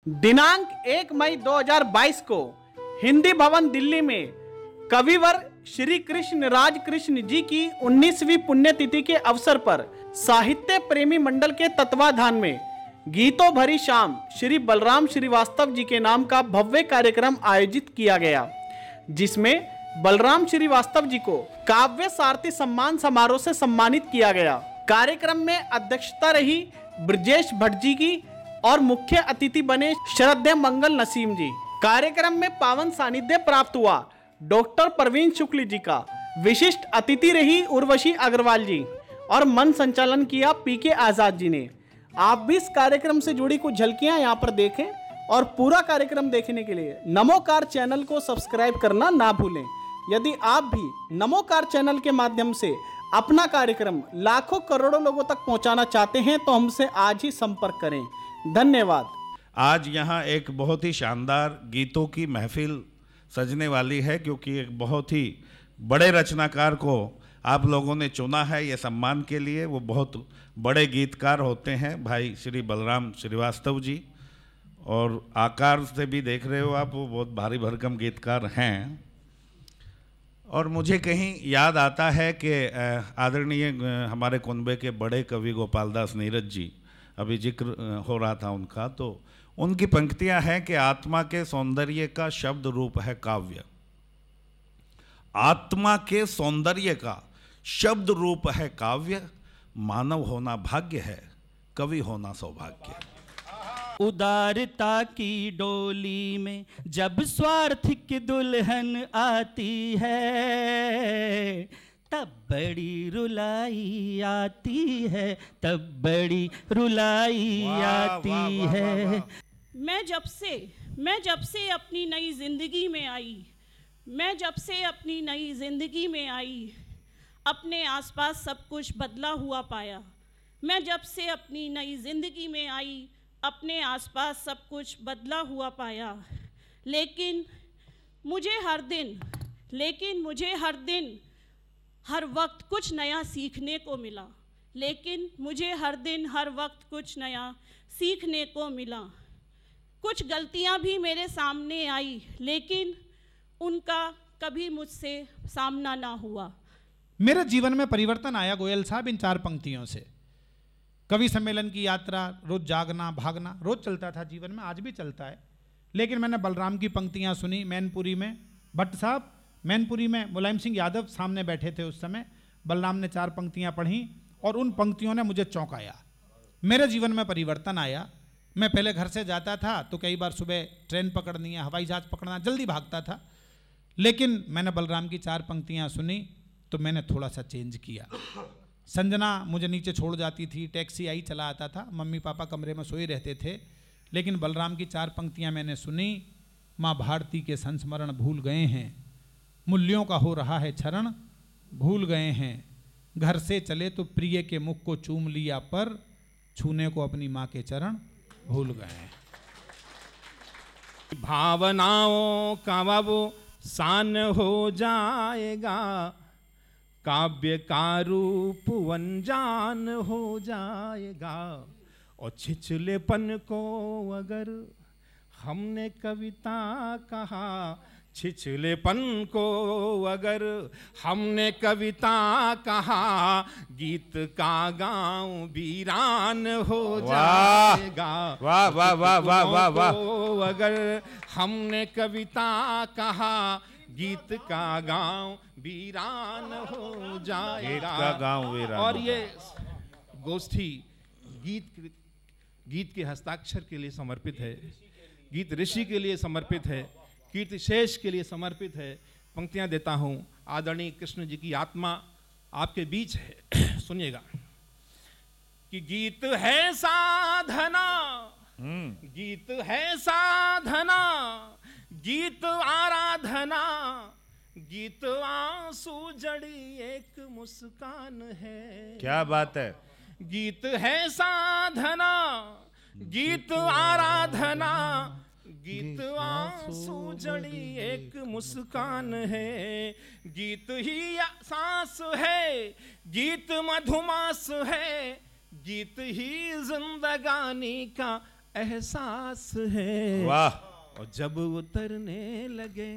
दिनांक 1 मई 2022 को हिंदी भवन दिल्ली में कविवर श्री कृष्ण राज कृष्ण जी की 19वीं पुण्यतिथि के अवसर पर साहित्य प्रेमी मंडल के तत्वाधान में गीतों भरी शाम श्री बलराम श्रीवास्तव जी के नाम का भव्य कार्यक्रम आयोजित किया गया, जिसमें बलराम श्रीवास्तव जी को काव्य सारथी सम्मान समारोह से सम्मानित किया गया। कार्यक्रम में अध्यक्षता रही ब्रजेश भट्ट जी की और मुख्य अतिथि बने श्रद्धेय मंगल नसीम जी। कार्यक्रम में पावन सानिध्य प्राप्त हुआ डॉक्टर प्रवीण शुक्ल जी का। विशिष्ट अतिथि रही उर्वशी अग्रवाल जी और मन संचालन किया पीके आजाद जी ने। आप भी इस कार्यक्रम से जुड़ी कुछ झलकियां यहां पर देखें और पूरा कार्यक्रम देखने के लिए नमोकार चैनल को सब्सक्राइब करना ना भूलें। यदि आप भी नमोकार चैनल के माध्यम से अपना कार्यक्रम लाखों करोड़ों लोगों तक पहुंचाना चाहते हैं तो हमसे आज ही संपर्क करें। धन्यवाद। आज यहाँ एक बहुत ही शानदार गीतों की महफिल सजने वाली है, क्योंकि एक बहुत ही बड़े रचनाकार को आप लोगों ने चुना है ये सम्मान के लिए। वो बहुत बड़े गीतकार होते हैं भाई श्री बलराम श्रीवास्तव जी, और आकार से भी देख रहे हो आप, वो बहुत भारी भरकम गीतकार हैं। और मुझे कहीं याद आता है कि आदरणीय हमारे कुनबे के बड़े कवि गोपालदास नीरज जी, अभी जिक्र हो रहा था उनका, तो उनकी पंक्तियां हैं कि आत्मा के सौंदर्य का शब्द रूप है काव्य। आत्मा के सौंदर्य का शब्द रूप है काव्य। मानव होना भाग्य है, कवि होना सौभाग्य। उदारता की डोली में जब स्वार्थ की दुल्हन आती है, तब बड़ी रुलाई आती है, तब बड़ी रुलाई आती है। मैं जब से अपनी नई जिंदगी में आई, अपने आसपास सब कुछ बदला हुआ पाया। मैं जब से अपनी नई जिंदगी में आई, अपने आसपास सब कुछ बदला हुआ पाया। लेकिन मुझे हर वक्त कुछ नया सीखने को मिला। कुछ गलतियां भी मेरे सामने आई, लेकिन उनका कभी मुझसे सामना ना हुआ। मेरे जीवन में परिवर्तन आया गोयल साहब इन 4 पंक्तियों से। कवि सम्मेलन की यात्रा, रोज जागना भागना रोज चलता था जीवन में, आज भी चलता है। लेकिन मैंने बलराम की पंक्तियां सुनी मैनपुरी में। भट्ट साहब मैनपुरी में मुलायम सिंह यादव सामने बैठे थे उस समय। बलराम ने 4 पंक्तियां पढ़ी और उन पंक्तियों ने मुझे चौंकाया। मेरे जीवन में परिवर्तन आया। मैं पहले घर से जाता था तो कई बार सुबह ट्रेन पकड़नी है, हवाई जहाज पकड़ना, जल्दी भागता था। लेकिन मैंने बलराम की 4 पंक्तियां सुनी तो मैंने थोड़ा सा चेंज किया। संजना मुझे नीचे छोड़ जाती थी, टैक्सी आई चला आता था, मम्मी पापा कमरे में सोए रहते थे। लेकिन बलराम की 4 पंक्तियां मैंने सुनी। माँ भारती के संस्मरण भूल गए हैं, मूल्यों का हो रहा है क्षरण भूल गए हैं। घर से चले तो प्रिय के मुख को चूम लिया, पर छूने को अपनी माँ के चरण भूल गए हैं। भावनाओं का वो सान हो जाएगा, काव्य का रूप अनजान हो जाएगा। और छिछलेपन को अगर हमने कविता कहा, छिछलेपन को अगर हमने कविता कहा, गीत का गांव वीरान हो जाएगा। वाह वाह वाह वाह वाह वाह। अगर हमने कविता कहा, गीत का गांव वीरान हो जाएगा। गीत का गांव वीरान। और ये गोष्ठी गीत के हस्ताक्षर के लिए समर्पित है, गीत ऋषि के लिए समर्पित है, कीर्तिशेष के लिए समर्पित है। पंक्तियां देता हूं। आदरणीय कृष्ण जी की आत्मा आपके बीच है, सुनिएगा। कि गीत है साधना, गीत है साधना, गीत आराधना, गीत आंसू जड़ी एक मुस्कान है। क्या बात है। गीत है साधना, गीत आराधना, गीत आंसू जड़ी एक मुस्कान है। गीत ही सांस है, गीत मधुमास है, गीत ही जिंदगानी का एहसास है। वाह। और जब उतरने लगे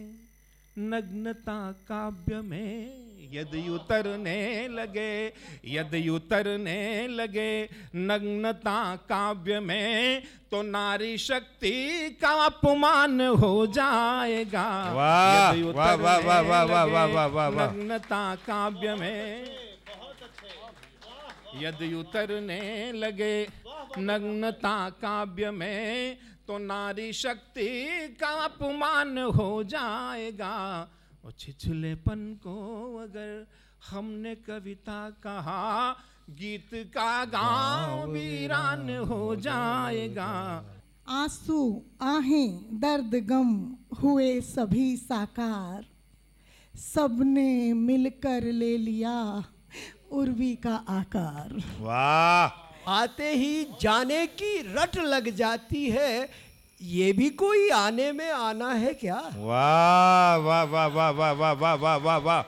नग्नता काव्य में, यदि उतरने लगे, यदि उतरने लगे नग्नता काव्य में, तो नारी शक्ति का अपमान हो जाएगा। वाह, यदि वाह, वाह, उतरने वाह, वाह, वाह, लगे वाह, वाह, वाह, वाह। नग्नता काव्य में, यदि उतरने लगे नग्नता काव्य में, तो नारी शक्ति का अपमान हो जाएगा। और छिछलेपन को अगर हमने कविता कहा, गीत का गांव वीरान हो जाएगा। आंसू आहें दर्द गम हुए सभी साकार, सबने मिलकर ले लिया उर्वी का आकार। वाह। आते ही जाने की रट लग जाती है, ये भी कोई आने में आना है क्या? वाह वाह वाह वाह वाह वाह वाह वाह वाह वाह।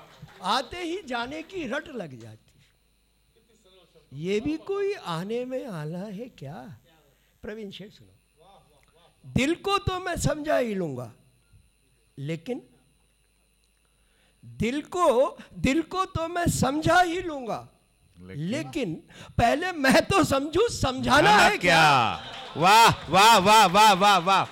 आते ही जाने की रट लग जाती है, ये भी कोई आने में आना है क्या? प्रवीण शेठ सुनो। दिल को तो मैं समझा ही लूंगा, लेकिन दिल को तो मैं समझा ही लूंगा, लेकिन पहले मैं तो समझू, समझाना है क्या? वाह वाह वाह वाह वाह वाह।